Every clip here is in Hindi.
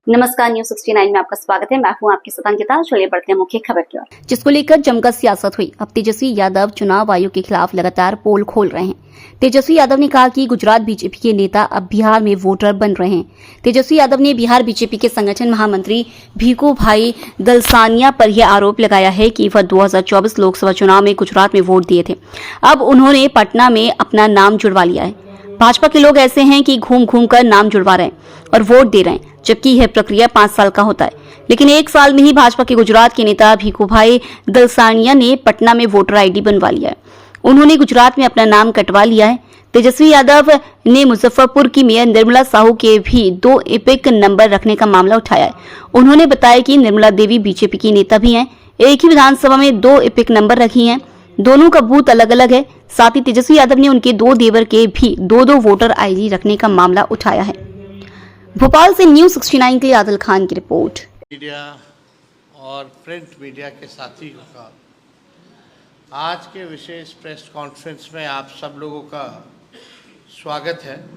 नमस्कार, न्यूज 69 में आपका स्वागत है। मैं हूं आपके साथ अंकिता। चलिए बढ़ते हैं मुख्य खबर की ओर, जिसको लेकर जमकर सियासत हुई। अब तेजस्वी यादव चुनाव आयोग के खिलाफ लगातार पोल खोल रहे हैं। तेजस्वी यादव ने कहा कि गुजरात बीजेपी के नेता अब बिहार में वोटर बन रहे हैं। तेजस्वी यादव ने बिहार बीजेपी के संगठन महामंत्री भीखू भाई दलसानिया पर यह आरोप लगाया है कि वह 2024 लोकसभा चुनाव में गुजरात में वोट दिए थे। अब उन्होंने पटना में अपना नाम जुड़वा लिया है। भाजपा के लोग ऐसे हैं कि घूम घूम कर नाम जुड़वा रहे हैं और वोट दे रहे हैं, जबकि यह प्रक्रिया 5 साल का होता है। लेकिन 1 साल में ही भाजपा के गुजरात के नेता भीखूभाई दलसानिया ने पटना में वोटर आईडी बनवा लिया है। उन्होंने गुजरात में अपना नाम कटवा लिया है। तेजस्वी यादव ने मुजफ्फरपुर की मेयर निर्मला साहू के भी 2 एपिक नंबर रखने का मामला उठाया है। उन्होंने बताया कि निर्मला देवी बीजेपी की नेता भी हैं। एक ही विधानसभा में 2 एपिक नंबर रखी हैं। दोनों का बूथ अलग अलग है। साथ ही तेजस्वी यादव ने उनके 2 देवर के भी 2-2 वोटर आईडी रखने का मामला उठाया है। भोपाल से न्यूज 69 के लिए आदिल खान की रिपोर्ट। मीडिया और प्रिंट मीडिया के साथियों का आज के विशेष प्रेस कॉन्फ्रेंस में आप सब लोगों का स्वागत है।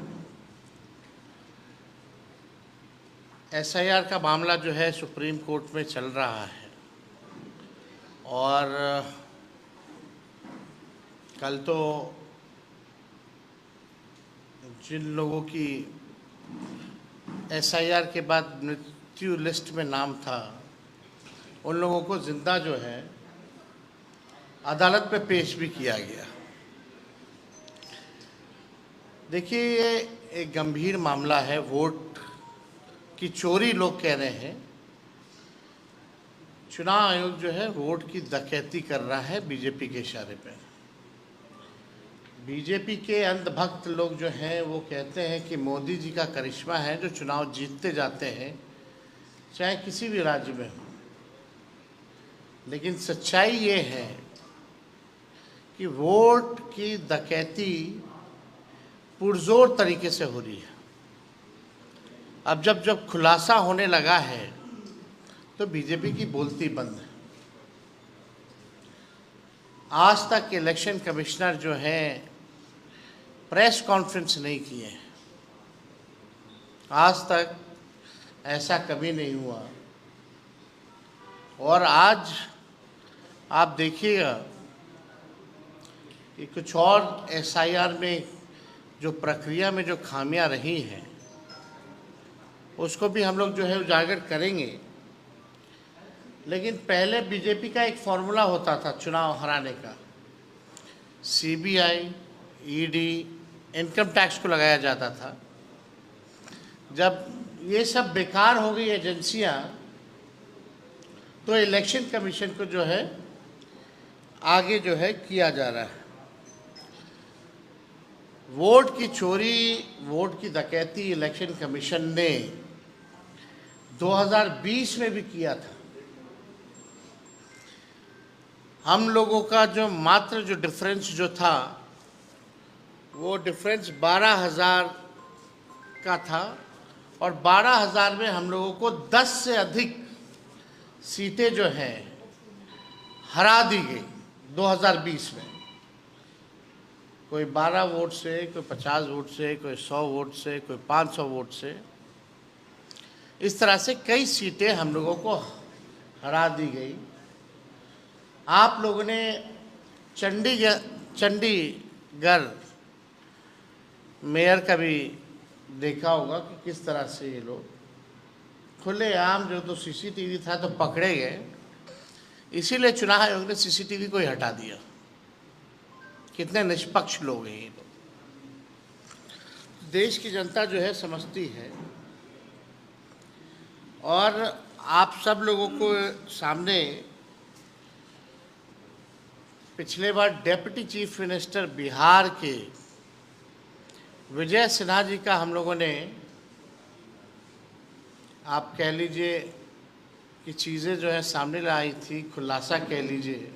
एसआईआर का मामला जो है सुप्रीम कोर्ट में चल रहा है और कल तो जिन लोगों की एसआईआर के बाद मृत्यु लिस्ट में नाम था, उन लोगों को जिंदा जो है अदालत में पेश भी किया गया। देखिए, ये एक गंभीर मामला है। वोट की चोरी लोग कह रहे हैं। चुनाव आयोग जो है वोट की डकैती कर रहा है बीजेपी के इशारे पे। बीजेपी के अंधभक्त लोग जो हैं वो कहते हैं कि मोदी जी का करिश्मा है जो चुनाव जीतते जाते हैं, चाहे किसी भी राज्य में हो। लेकिन सच्चाई ये है कि वोट की डकैती पुरजोर तरीके से हो रही है। अब जब खुलासा होने लगा है तो बीजेपी की बोलती बंद है। आज तक इलेक्शन कमिश्नर जो हैं प्रेस कॉन्फ्रेंस नहीं किए हैं। आज तक ऐसा कभी नहीं हुआ। और आज आप देखिएगा कि कुछ और एसआईआर में जो प्रक्रिया में जो खामियां रही हैं उसको भी हम लोग जो है उजागर करेंगे। लेकिन पहले बीजेपी का एक फॉर्मूला होता था चुनाव हराने का। सीबीआई, ईडी, इनकम टैक्स को लगाया जाता था। जब ये सब बेकार हो गई एजेंसियां तो इलेक्शन कमीशन को जो है आगे जो है किया जा रहा है। वोट की चोरी, वोट की डकैती इलेक्शन कमीशन ने 2020 में भी किया था। हम लोगों का जो मात्र जो डिफरेंस जो था वो डिफरेंस 12,000 का था और 12,000 में हम लोगों को 10 से अधिक सीटें जो हैं हरा दी गई 2020 में। कोई 12 वोट से, कोई 50 वोट से, कोई 100 वोट से, कोई 500 वोट से। इस तरह से कई सीटें हम लोगों को हरा दी गई। आप लोगों ने चंडीगढ़ मेयर का भी देखा होगा कि किस तरह से ये लोग खुलेआम, जो तो सीसीटीवी था तो पकड़े गए। इसीलिए चुनाव आयोग ने सीसीटीवी को ही हटा दिया। कितने निष्पक्ष लोग हैं ये लोग। देश की जनता जो है समझती है। और आप सब लोगों को सामने पिछले बार डेप्यूटी चीफ मिनिस्टर बिहार के विजय सिन्हा जी का हम लोगों ने, आप कह लीजिए कि चीज़ें जो है सामने लाई थी, खुलासा कह लीजिए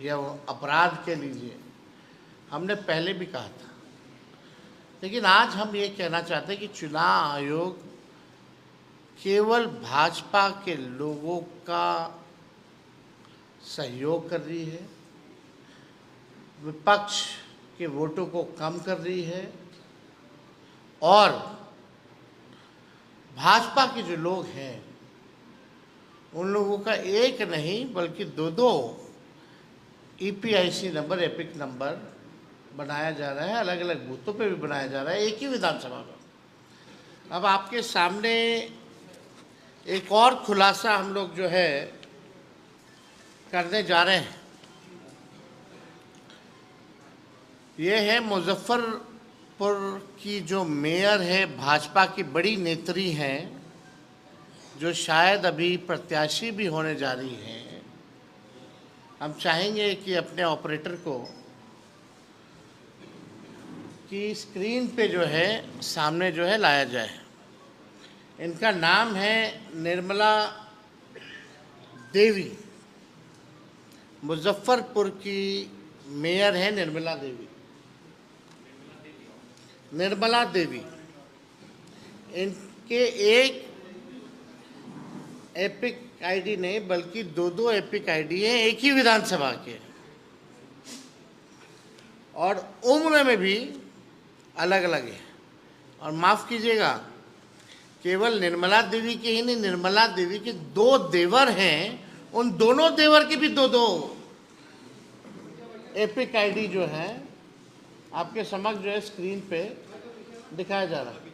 या वो अपराध कह लीजिए, हमने पहले भी कहा था। लेकिन आज हम ये कहना चाहते हैं कि चुनाव आयोग केवल भाजपा के लोगों का सहयोग कर रही है, विपक्ष के वोटों को कम कर रही है और भाजपा के जो लोग हैं उन लोगों का एक नहीं बल्कि दो दो EPIC नंबर, एपिक नंबर बनाया जा रहा है। अलग अलग बूथों पे भी बनाया जा रहा है, एक ही विधानसभा में। अब आपके सामने एक और खुलासा हम लोग जो है करने जा रहे हैं। ये है मुजफ्फरपुर की जो मेयर है, भाजपा की बड़ी नेत्री हैं, जो शायद अभी प्रत्याशी भी होने जा रही हैं। हम चाहेंगे कि अपने ऑपरेटर को कि स्क्रीन पे जो है सामने जो है लाया जाए। इनका नाम है निर्मला देवी, मुजफ्फरपुर की मेयर है निर्मला देवी। निर्मला देवी, इनके एक एपिक आईडी नहीं बल्कि दो दो एपिक आईडी है, एक ही विधानसभा के, और उम्र में भी अलग अलग है। और माफ़ कीजिएगा, केवल निर्मला देवी के ही नहीं, निर्मला देवी के दो देवर हैं, उन दोनों देवर के भी दो दो एपिक आईडी जो है आपके समक्ष जो है स्क्रीन पे दिखाया जा रहा है।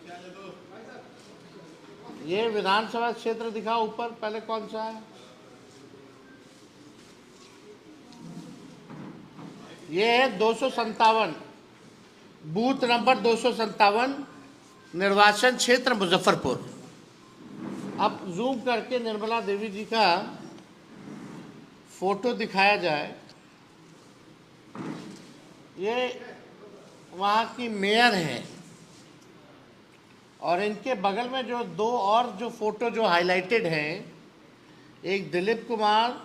ये विधानसभा क्षेत्र दिखा ऊपर, पहले कौन सा है? ये है 257, बूथ नंबर 257, निर्वाचन क्षेत्र मुजफ्फरपुर। अब जूम करके निर्मला देवी जी का फोटो दिखाया जाए। ये वहाँ की मेयर हैं, और इनके बगल में जो दो और जो फोटो जो हाईलाइटेड हैं, एक दिलीप कुमार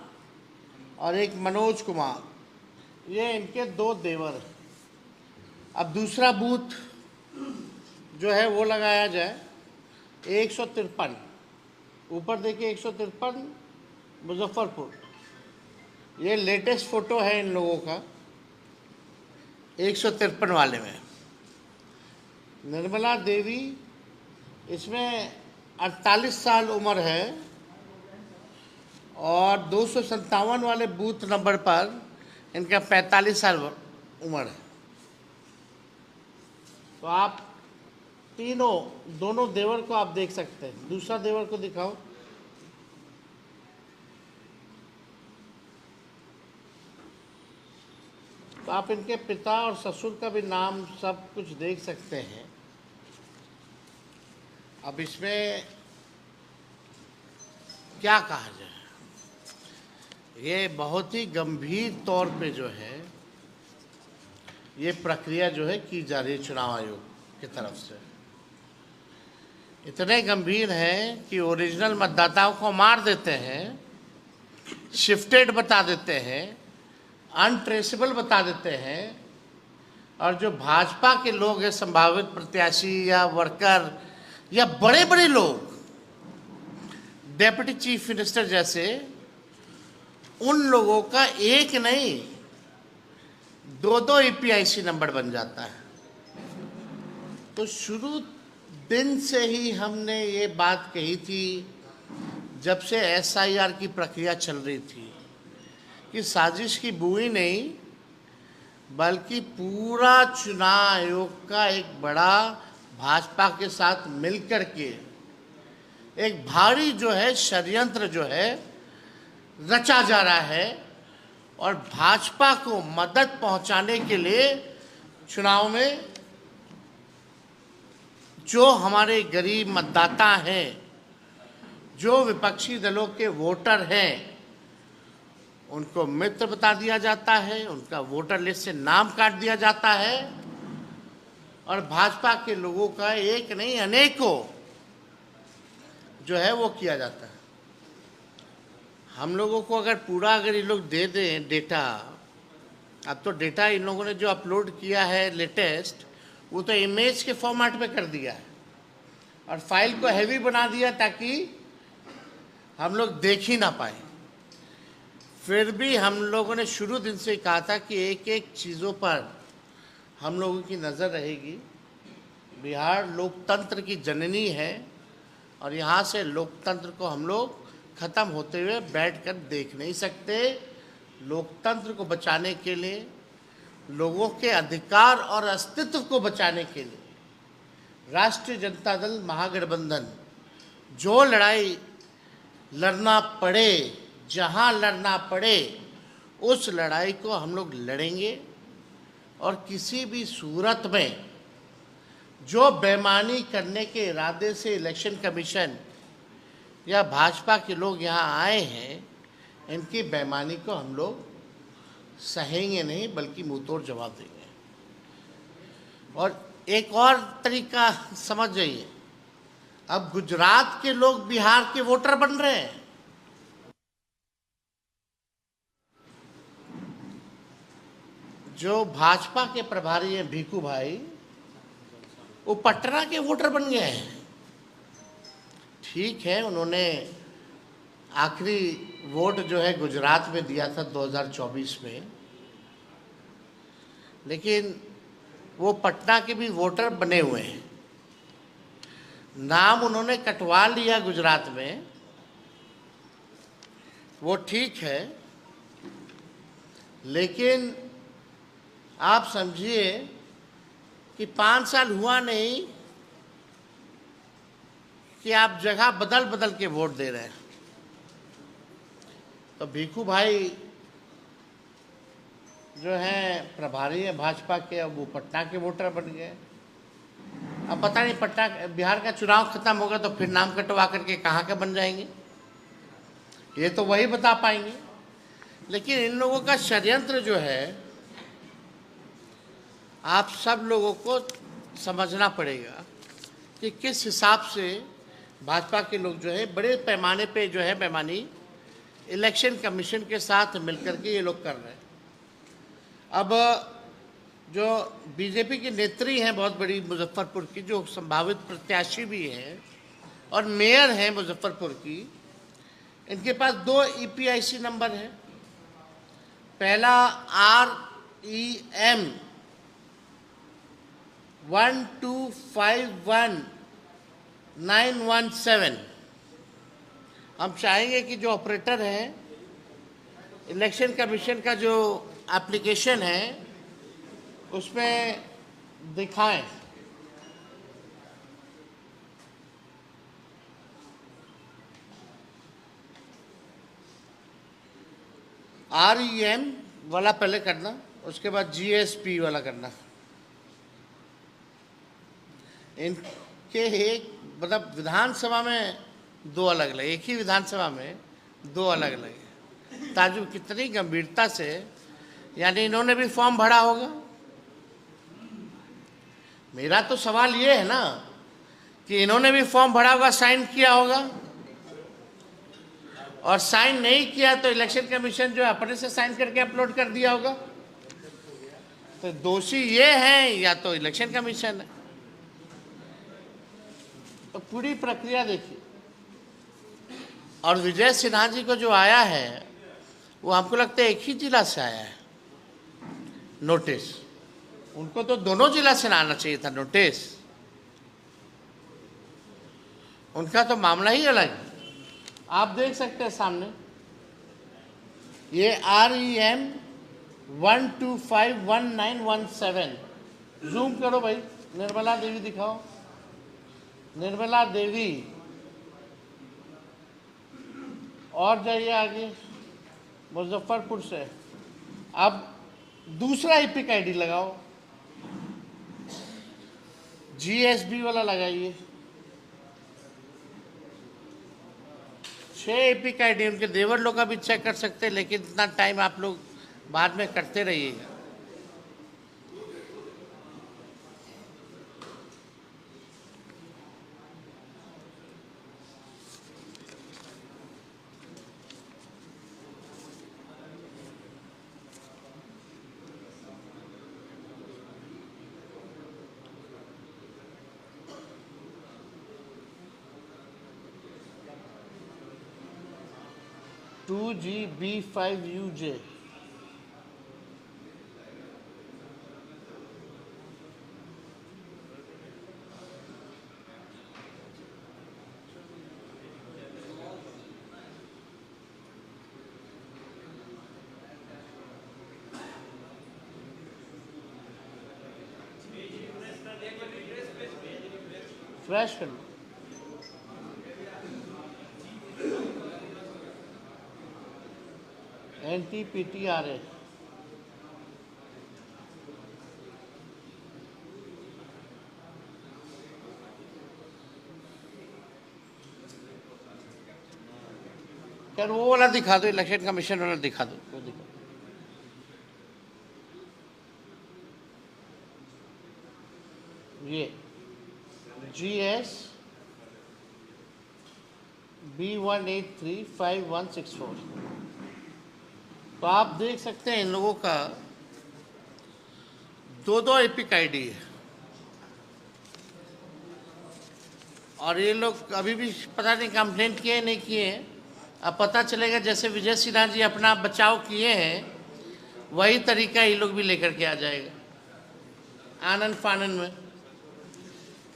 और एक मनोज कुमार, ये इनके दो देवर हैं। अब दूसरा बूथ जो है वो लगाया जाए, 153, ऊपर देखिए 153 मुजफ्फरपुर। ये लेटेस्ट फोटो है इन लोगों का 153 वाले में। निर्मला देवी, इसमें 48 साल उम्र है, और 257 वाले बूथ नंबर पर इनका 45 साल उम्र है। तो आप दोनों देवर को आप देख सकते हैं। दूसरा देवर को दिखाओ। तो आप इनके पिता और ससुर का भी नाम सब कुछ देख सकते हैं। अब इसमें क्या कहा जाए, ये बहुत ही गंभीर तौर पे जो है ये प्रक्रिया जो है की जा रही है चुनाव आयोग की तरफ से। इतने गंभीर है कि ओरिजिनल मतदाताओं को मार देते हैं, शिफ्टेड बता देते हैं, अनट्रेसेबल बता देते हैं, और जो भाजपा के लोग हैं, संभावित प्रत्याशी या वर्कर या बड़े बड़े लोग, डेप्यूटी चीफ मिनिस्टर जैसे, उन लोगों का एक नहीं दो दो EPIC नंबर बन जाता है। तो शुरू दिन से ही हमने ये बात कही थी, जब से SIR की प्रक्रिया चल रही थी, कि साजिश की बुई नहीं बल्कि पूरा चुनाव आयोग का एक बड़ा भाजपा के साथ मिलकर के एक भारी जो है षड्यंत्र जो है रचा जा रहा है, और भाजपा को मदद पहुंचाने के लिए चुनाव में जो हमारे गरीब मतदाता हैं, जो विपक्षी दलों के वोटर हैं, उनको मित्र बता दिया जाता है, उनका वोटर लिस्ट से नाम काट दिया जाता है, और भाजपा के लोगों का एक नहीं अनेकों जो है वो किया जाता है। हम लोगों को अगर ये लोग दे दें डेटा, अब तो डेटा इन लोगों ने जो अपलोड किया है लेटेस्ट, वो तो इमेज के फॉर्मेट में कर दिया है, और फाइल को हैवी बना दिया ताकि हम लोग देख ही ना पाए। फिर भी हम लोगों ने शुरू दिन से कहा था कि एक एक चीज़ों पर हम लोगों की नज़र रहेगी। बिहार लोकतंत्र की जननी है, और यहाँ से लोकतंत्र को हम लोग खत्म होते हुए बैठकर देख नहीं सकते। लोकतंत्र को बचाने के लिए, लोगों के अधिकार और अस्तित्व को बचाने के लिए राष्ट्रीय जनता दल महागठबंधन जो लड़ाई लड़ना पड़े, जहाँ लड़ना पड़े, उस लड़ाई को हम लोग लड़ेंगे। और किसी भी सूरत में जो बेईमानी करने के इरादे से इलेक्शन कमीशन या भाजपा के लोग यहाँ आए हैं, इनकी बेईमानी को हम लोग सहेंगे नहीं, बल्कि मुंहतोड़ जवाब देंगे। और एक और तरीका समझ जाइए, अब गुजरात के लोग बिहार के वोटर बन रहे हैं। जो भाजपा के प्रभारी हैं भीखू भाई, वो पटना के वोटर बन गए हैं। ठीक है, उन्होंने आखिरी वोट जो है गुजरात में दिया था 2024 में, लेकिन वो पटना के भी वोटर बने हुए हैं। नाम उन्होंने कटवा लिया गुजरात में, वो ठीक है, लेकिन आप समझिए कि 5 साल हुआ नहीं कि आप जगह बदल बदल के वोट दे रहे हैं। तो भीखू भाई जो हैं प्रभारी हैं भाजपा के, अब वो पटना के वोटर बन गए। अब पता नहीं पटना बिहार का चुनाव खत्म होगा तो फिर नाम कटवा करके कहाँ के बन जाएंगे, ये तो वही बता पाएंगे। लेकिन इन लोगों का षड्यंत्र जो है, आप सब लोगों को समझना पड़ेगा कि किस हिसाब से भाजपा के लोग जो है बड़े पैमाने पे जो है बेईमानी इलेक्शन कमीशन के साथ मिलकर के ये लोग कर रहे हैं। अब जो बीजेपी की नेत्री हैं बहुत बड़ी मुजफ्फरपुर की, जो संभावित प्रत्याशी भी हैं और मेयर हैं मुजफ्फरपुर की, इनके पास 2 EPIC नंबर है। पहला REM 1251917। हम चाहेंगे कि जो ऑपरेटर है इलेक्शन कमीशन का जो एप्लीकेशन है उसमें दिखाएं। REM वाला पहले करना, उसके बाद GSP वाला करना। इनके एक मतलब विधानसभा में 2 अलग अलग, एक ही विधानसभा में 2 अलग अलग है। ताजुब कितनी गंभीरता से, यानी इन्होंने भी फॉर्म भरा होगा। मेरा तो सवाल ये है ना कि इन्होंने भी फॉर्म भरा होगा, साइन किया होगा, और साइन नहीं किया तो इलेक्शन कमीशन जो अपने से साइन करके अपलोड कर दिया होगा। तो दोषी ये हैं या तो इलेक्शन कमीशन है। तो पूरी प्रक्रिया देखिए। और विजय सिन्हा जी को जो आया है वो हमको लगता है एक ही जिला से आया है नोटिस। उनको तो दोनों जिला से आना चाहिए था नोटिस। उनका तो मामला ही अलग है। आप देख सकते हैं सामने, ये REM 1251917। जूम करो भाई, निर्मला देवी दिखाओ, निर्मला देवी। और जाइए आगे, मुजफ्फरपुर से। अब दूसरा EPIC ID लगाओ, GSB वाला लगाइए। 6 EPIC ID, उनके देवर लोग का भी चेक कर सकते हैं, लेकिन इतना टाइम आप लोग बाद में करते रहिएगा। To GB5UJ। क्रैश कर लो। NTPTRA यार वो वाला दिखा दो, इलेक्शन कमीशन वाला दिखा दो, वो दिखा। ये GS B1835164। तो आप देख सकते हैं इन लोगों का दो एपिक आईडी है, और ये लोग अभी भी पता नहीं कंप्लेंट किए नहीं किए। अब पता चलेगा, जैसे विजय सिन्हा जी अपना बचाव किए हैं वही तरीका ये लोग भी लेकर के आ जाएगा आनंद फानन में।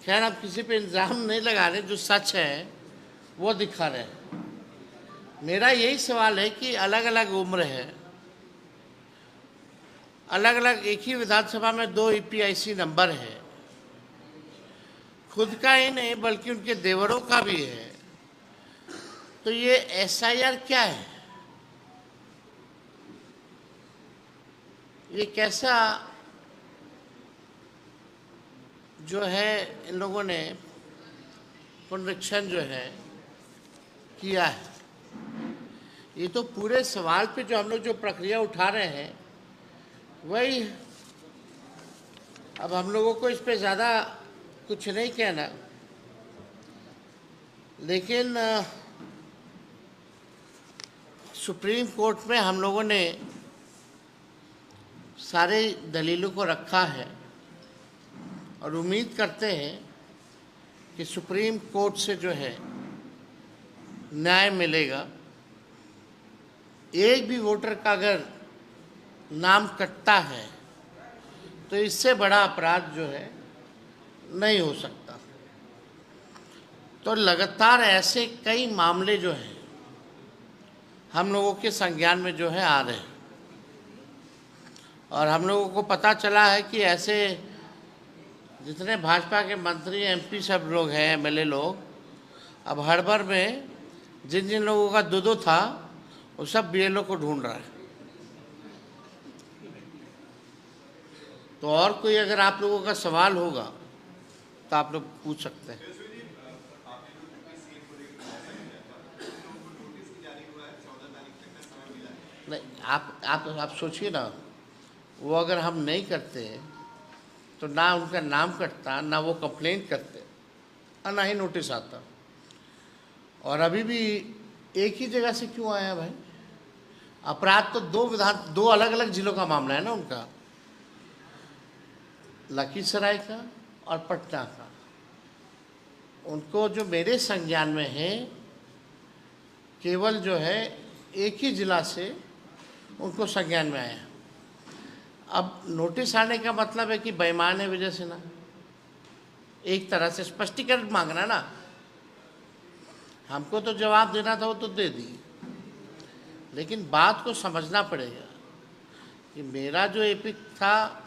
खैर, अब किसी पे इल्ज़ाम नहीं लगा रहे, जो सच है वो दिखा रहे हैं। मेरा यही सवाल है कि अलग अलग उम्र है, अलग अलग एक ही विधानसभा में 2 EPIC नंबर है, खुद का ही नहीं बल्कि उनके देवरों का भी है। तो ये SIR क्या है? ये कैसा जो है इन लोगों ने पुनरीक्षण जो है किया है? ये तो पूरे सवाल पे जो हम लोग जो प्रक्रिया उठा रहे हैं वही। अब हम लोगों को इस पे ज़्यादा कुछ नहीं कहना, लेकिन सुप्रीम कोर्ट में हम लोगों ने सारे दलीलों को रखा है और उम्मीद करते हैं कि सुप्रीम कोर्ट से जो है न्याय मिलेगा। एक भी वोटर का अगर नाम कटता है तो इससे बड़ा अपराध जो है नहीं हो सकता। तो लगातार ऐसे कई मामले जो हैं हम लोगों के संज्ञान में जो है आ रहे हैं, और हम लोगों को पता चला है कि ऐसे जितने भाजपा के मंत्री MP सब लोग हैं, MLA लोग, अब हड़बड़ में जिन जिन लोगों का दो था वो सब BLO को ढूंढ रहा है। तो और कोई अगर आप लोगों का सवाल होगा तो आप लोग पूछ सकते हैं। नहीं, आप सोचिए ना, वो अगर हम नहीं करते तो ना उनका नाम कटता, ना वो कंप्लेंट करते, और ना ही नोटिस आता। और अभी भी एक ही जगह से क्यों आया भाई? अपराध तो दो अलग अलग जिलों का मामला है ना उनका, लखीसराय का और पटना का। उनको जो मेरे संज्ञान में है केवल जो है एक ही जिला से उनको संज्ञान में आया। अब नोटिस आने का मतलब है कि बेईमान है विजय सिन्हा, एक तरह से स्पष्टीकरण मांगना ना। हमको तो जवाब देना था, वो तो दे दी, लेकिन बात को समझना पड़ेगा कि मेरा जो एपिक था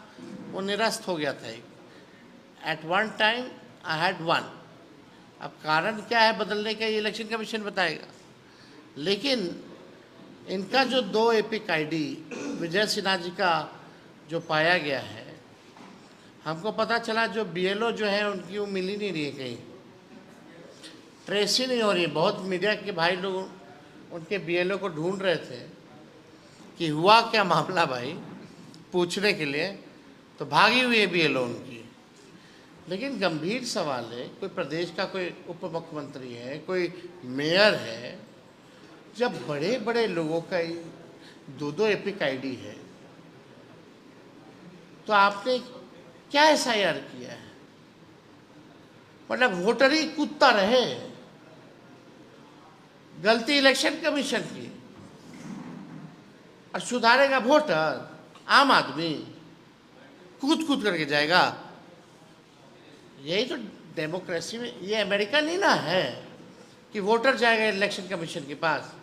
वो निरस्त हो गया था। At one time I had one. अब कारण क्या है बदलने का, ये इलेक्शन कमीशन बताएगा। लेकिन इनका जो 2 एपिक आईडी विजय सिन्हा जी का जो पाया गया है, हमको पता चला जो BLO जो है उनकी वो मिल ही नहीं रही है, कहीं ट्रेस ही नहीं हो रही। बहुत मीडिया के भाई लोग उनके BLO को ढूंढ रहे थे कि हुआ क्या मामला भाई, पूछने के लिए, तो भागी हुई है BLO उनकी। लेकिन गंभीर सवाल है, कोई प्रदेश का कोई उप मुख्यमंत्री है, कोई मेयर है, जब बड़े बड़े लोगों का 2 एपिक आईडी है तो आपने क्या SIR किया है? मतलब वोटर ही कूदता रहे। गलती इलेक्शन कमीशन की और सुधारेगा वोटर, आम आदमी कूद करके जाएगा। यही तो डेमोक्रेसी में, ये अमेरिका नहीं ना है कि वोटर जाएगा इलेक्शन कमीशन के पास।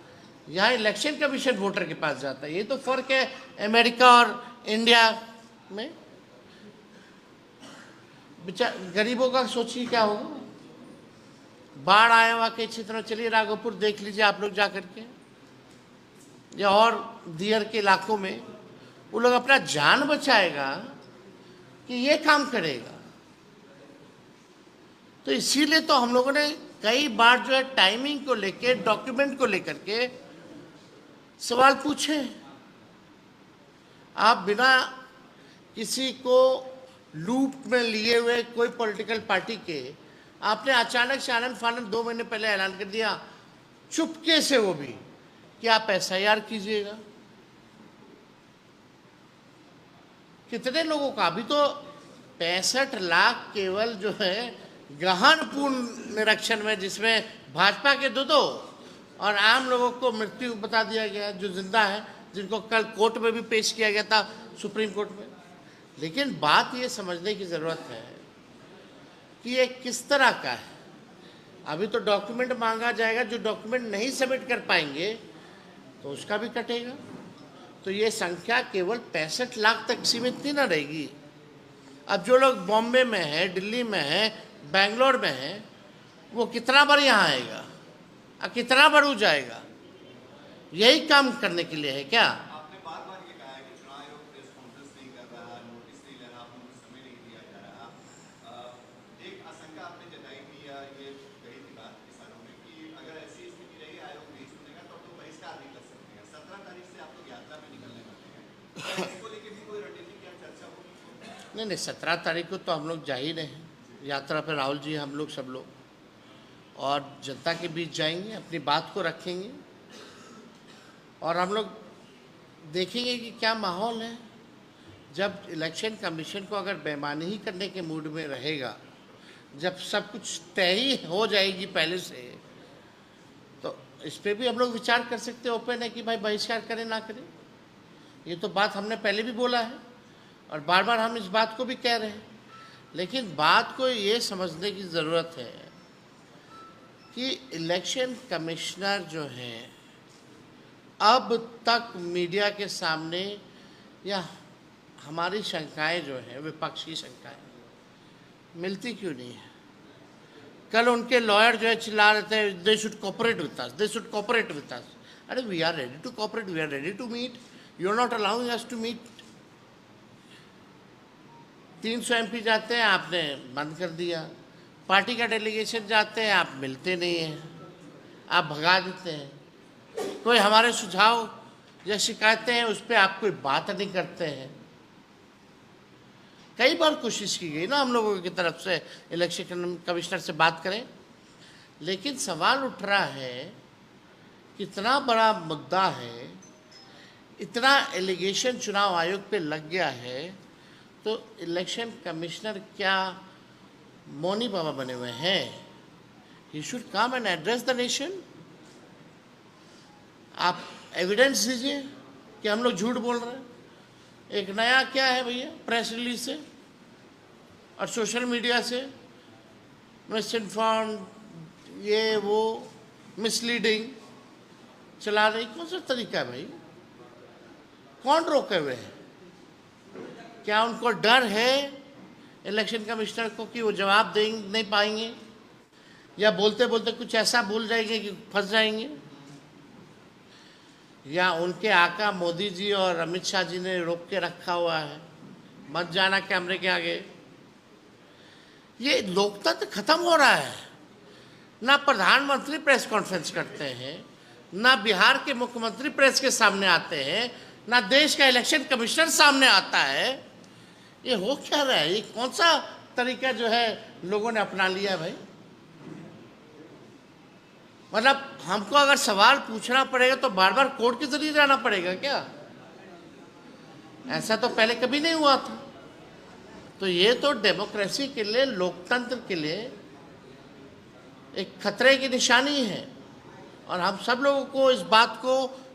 यहाँ इलेक्शन कमीशन वोटर के पास जाता है। ये तो फर्क है अमेरिका और इंडिया में। गरीबों का सोचिए क्या होगा। बाढ़ आया हुआ के क्षेत्र में चलिए राघोपुर देख लीजिए आप लोग जा करके, या और दियर के इलाकों में वो लोग अपना जान बचाएगा कि ये काम करेगा। तो इसीलिए तो हम लोगों ने कई बार जो है टाइमिंग को लेके, डॉक्यूमेंट को लेकर के सवाल पूछे। आप बिना किसी को लूप में लिए हुए कोई पॉलिटिकल पार्टी के आपने अचानक से आनंद फानंद 2 महीने पहले ऐलान कर दिया, चुपके से वो भी, कि आप SIR कीजिएगा। कितने लोगों का? अभी तो 65 लाख केवल जो है गहन पूर्ण निरीक्षण में, जिसमें भाजपा के 2 और आम लोगों को मृत्यु बता दिया गया, जो जिंदा है, जिनको कल कोर्ट में भी पेश किया गया था, सुप्रीम कोर्ट में। लेकिन बात ये समझने की ज़रूरत है कि ये किस तरह का है। अभी तो डॉक्यूमेंट मांगा जाएगा, जो डॉक्यूमेंट नहीं सबमिट कर पाएंगे तो उसका भी कटेगा। तो ये संख्या केवल 65 लाख तक सीमित नहीं ना रहेगी। अब जो लोग बॉम्बे में है, दिल्ली में है, बेंगलोर में है, वो कितना बार यहाँ आएगा और कितना बार वो जाएगा? यही काम करने के लिए है क्या? आपने बार-बार ये कहा है कि चुनाव आयोग प्रेस कॉन्फ्रेंस नहीं कर रहा, नोटिस नहीं ले रहा, आप लोगों को समय नहीं दिया जा रहा। एक आशंका आपने जताई थी या ये कही थी बात किसानों ने कि अगर ऐसी स्थिति रही, आयोग नहीं सुनेगा तो आप लोग बहिष्कार भी कर सकते हैं। 17 तारीख से आप लोग यात्रा में निकलने वाले हैं, इसको लेकर भी कोई रणनीति क्या चर्चा होगी? नहीं, 17 तारीख को तो हम लोग जा ही रहे हैं यात्रा पर। राहुल जी, हम लोग सब लोग और जनता के बीच जाएंगे, अपनी बात को रखेंगे और हम लोग देखेंगे कि क्या माहौल है। जब इलेक्शन कमीशन को अगर बेईमानी ही करने के मूड में रहेगा, जब सब कुछ तय ही हो जाएगी पहले से, तो इस पर भी हम लोग विचार कर सकते हैं। ओपन है कि भाई बहिष्कार करें ना करें। ये तो बात हमने पहले भी बोला है और बार बार हम इस बात को भी कह रहे हैं। लेकिन बात को ये समझने की ज़रूरत है कि इलेक्शन कमिश्नर जो हैं अब तक मीडिया के सामने, या हमारी शंकाएं जो हैं, विपक्ष की शंकाएं, मिलती क्यों नहीं है? कल उनके लॉयर जो है चिल्ला रहे थे, they should cooperate with us, they should cooperate with us. अरे we are ready to cooperate, we are ready to meet, you are not allowing us to meet. 300 MP जाते हैं, आपने बंद कर दिया। पार्टी का डेलीगेशन जाते हैं, आप मिलते नहीं हैं, आप भगा देते हैं। कोई हमारे सुझाव या शिकायतें हैं उस पर आप कोई बात नहीं करते हैं। कई बार कोशिश की गई ना हम लोगों की तरफ से इलेक्शन कमिश्नर से बात करें, लेकिन सवाल उठ रहा है, कितना बड़ा मुद्दा है, इतना एलिगेशन चुनाव आयोग पे लग गया है, तो इलेक्शन कमिश्नर क्या मौनी बाबा बने हुए हैं? He should come and address the nation. आप एविडेंस दीजिए कि हम लोग झूठ बोल रहे हैं। एक नया क्या है भैया, प्रेस रिलीज से और सोशल मीडिया से मिस इन्फॉर्म, ये वो मिसलीडिंग चला रही, कौन सा तरीका है भाई? कौन रोके हुए हैं? क्या उनको डर है इलेक्शन कमिश्नर को कि वो जवाब दे नहीं पाएंगे, या बोलते बोलते कुछ ऐसा बोल जाएंगे कि फंस जाएंगे, या उनके आका मोदी जी और अमित शाह जी ने रोक के रखा हुआ है, मत जाना कैमरे के आगे? ये लोकतंत्र खत्म हो रहा है। ना प्रधानमंत्री प्रेस कॉन्फ्रेंस करते हैं, ना बिहार के मुख्यमंत्री प्रेस के सामने आते हैं, ना देश का इलेक्शन कमिश्नर सामने आता है। ये हो क्या रहा है? ये कौन सा तरीका जो है लोगों ने अपना लिया भाई? मतलब हमको अगर सवाल पूछना पड़ेगा तो बार बार कोर्ट के जरिए जाना पड़ेगा क्या? ऐसा तो पहले कभी नहीं हुआ था। तो ये तो डेमोक्रेसी के लिए, लोकतंत्र के लिए एक खतरे की निशानी है और हम सब लोगों को इस बात को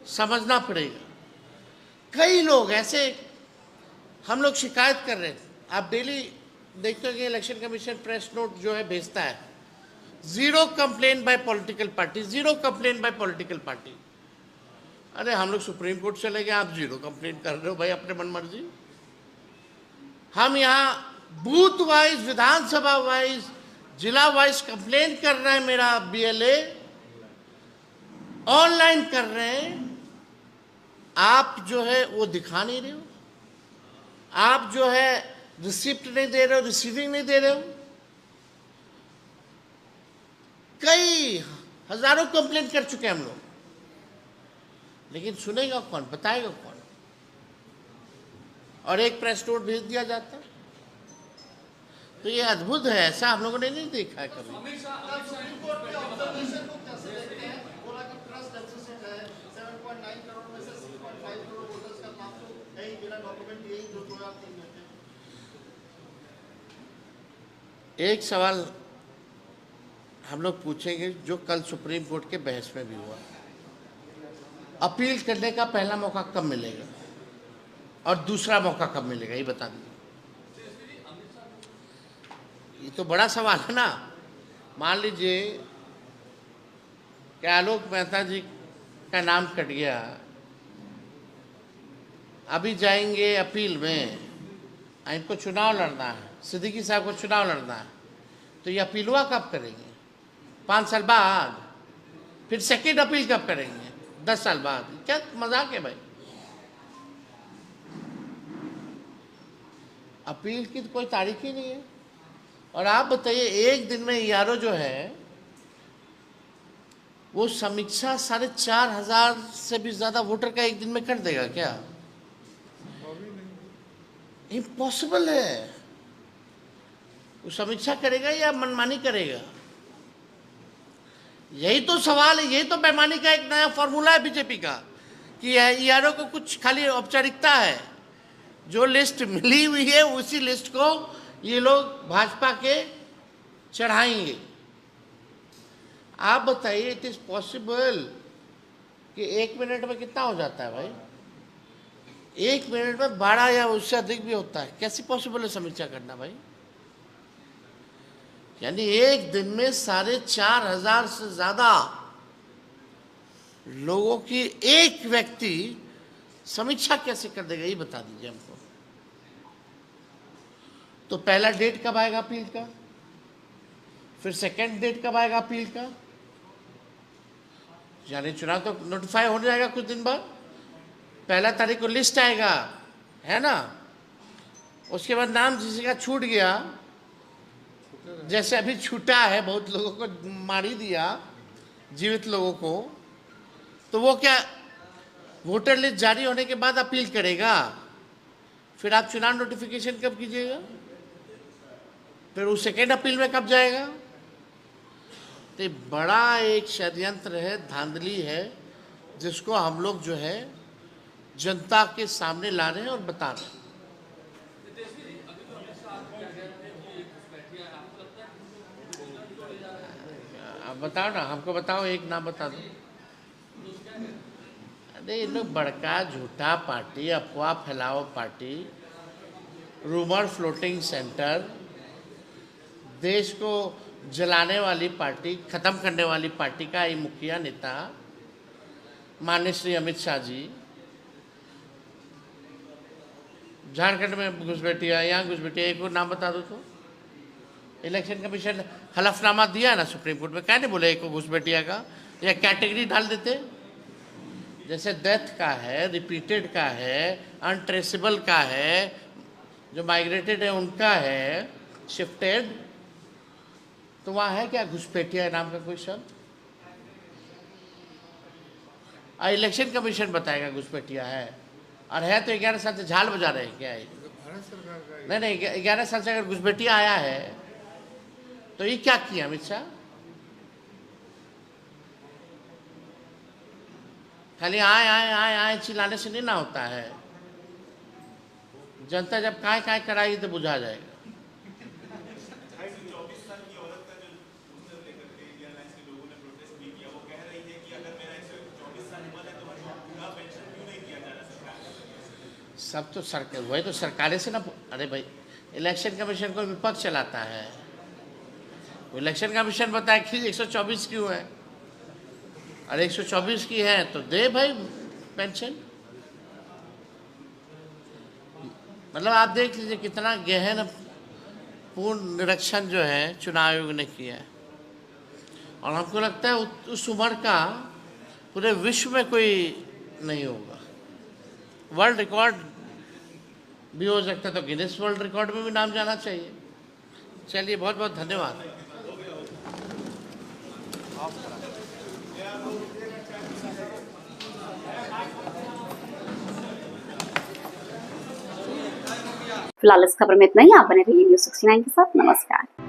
समझना पड़ेगा। कई लोग ऐसे, हम लोग शिकायत कर रहे हैं, आप डेली देखते हो कि इलेक्शन कमीशन प्रेस नोट जो है भेजता है, 0 complain bye political party, 0 complain bye political party. अरे हम लोग सुप्रीम कोर्ट चले गए, आप 0 कंप्लेन कर रहे हो भाई अपने मन मर्जी। हम यहाँ बूथ वाइज, विधानसभा वाइज जिला वाइज कंप्लेन कर रहे हैं, मेरा बीएलए ऑनलाइन कर रहे हैं, आप जो है वो दिखा नहीं रहे हो, आप जो है रिसिप्ट नहीं दे रहे हो, रिसीविंग नहीं दे रहे हो। कई हजारों कंप्लेन कर चुके हैं हम लोग, लेकिन सुनेगा कौन, बताएगा कौन? और एक प्रेस नोट भेज दिया जाता। तो ये अद्भुत है, ऐसा हम लोगों ने नहीं देखा है कभी। एक सवाल हम लोग पूछेंगे जो कल सुप्रीम कोर्ट के बहस में भी हुआ, अपील करने का पहला मौका कब मिलेगा और दूसरा मौका कब मिलेगा, ये बता दीजिए। ये तो बड़ा सवाल है ना। मान लीजिए कि आलोक मेहता जी का नाम कट गया, अभी जाएंगे अपील में, इनको चुनाव लड़ना है, सिद्दीकी साहब को चुनाव लड़ना है, तो ये अपीलवा कब करेंगे? 5 साल बाद। फिर सेकेंड अपील कब करेंगे? 10 साल बाद। क्या मजाक है भाई? अपील की तो कोई तारीख ही नहीं है। और आप बताइए, एक दिन में यारो जो है वो समीक्षा 4,500 से भी ज्यादा वोटर का एक दिन में कर देगा क्या? इम्पॉसिबल है। वो समीक्षा करेगा या मनमानी करेगा? यही तो सवाल है, यही तो बेईमानी का एक नया फॉर्मूला है बीजेपी का कि यारों को कुछ खाली औपचारिकता है, जो लिस्ट मिली हुई है उसी लिस्ट को ये लोग भाजपा के चढ़ाएंगे। आप बताइए, इट इज पॉसिबल कि 1 मिनट में कितना हो जाता है भाई? 1 मिनट में 12 या उससे अधिक भी होता है। कैसी पॉसिबल है समीक्षा करना भाई? यानी एक दिन में 4,500 से ज्यादा लोगों की एक व्यक्ति समीक्षा कैसे कर देगा, ये बता दीजिए हमको। तो पहला डेट कब आएगा अपील का? फिर सेकंड डेट कब आएगा अपील का? यानी चुनाव तो नोटिफाई हो जाएगा कुछ दिन बाद। 1 तारीख को लिस्ट आएगा, है ना? उसके बाद नाम किसी का छूट गया, जैसे अभी छूटा है, बहुत लोगों को मार ही दिया, जीवित लोगों को, तो वो क्या वोटर लिस्ट जारी होने के बाद अपील करेगा? फिर आप चुनाव नोटिफिकेशन कब कीजिएगा? फिर वो सेकेंड अपील में कब जाएगा? तो बड़ा एक षड्यंत्र है, धांधली है, जिसको हम लोग जो है जनता के सामने ला रहे हैं और बता रहे हैं। अब बताओ ना, हमको बताओ, एक नाम बता दो। अरे ये लोग बड़का झूठा पार्टी, अफवाह फैलाओ पार्टी, रूमर फ्लोटिंग सेंटर, देश को जलाने वाली पार्टी, खत्म करने वाली पार्टी का ये मुखिया नेता माननीय श्री अमित शाह जी झारखंड में घुसपैठिया, यहाँ घुसपैठिया, एक और नाम बता दो तो। इलेक्शन कमीशन हलफनामा दिया ना सुप्रीम कोर्ट में, क्या नहीं बोले एक घुसपैठिया का, या कैटेगरी डाल देते, जैसे डेथ का है, रिपीटेड का है, अनट्रेसेबल का है, जो माइग्रेटेड है उनका है, शिफ्टेड, तो वहाँ है क्या घुसपैठिया नाम का कोई शब्द? इलेक्शन कमीशन बताएगा घुसपैठिया है, और है तो 11 साल से झाल बजा रहे हैं क्या है? नहीं, 11 साल से अगर घुसपैठिया आया है तो ये क्या किया अमित शाह? खाली आए आए आए आए चिल्लाने से नहीं ना होता है। जनता जब काय काय कराएगी तो बुझा जाएगा। सब तो सरकार, वही तो सरकारें से ना। अरे भाई, इलेक्शन कमीशन को विपक्ष चलाता है, इलेक्शन कमीशन बताए कि 124 क्यों है, और 124 की है तो दे भाई पेंशन। मतलब आप देख लीजिए कितना गहन पूर्ण निरीक्षण जो है चुनाव आयोग ने किया है, और हमको लगता है उस उम्र का पूरे विश्व में कोई नहीं होगा। वर्ल्ड रिकॉर्ड भी हो सकता है, तो गिनीज वर्ल्ड रिकॉर्ड में भी नाम जाना चाहिए। चलिए, बहुत बहुत धन्यवाद। फिलहाल इस खबर में इतना ही। आप बने रहिए News 69 के साथ। नमस्कार।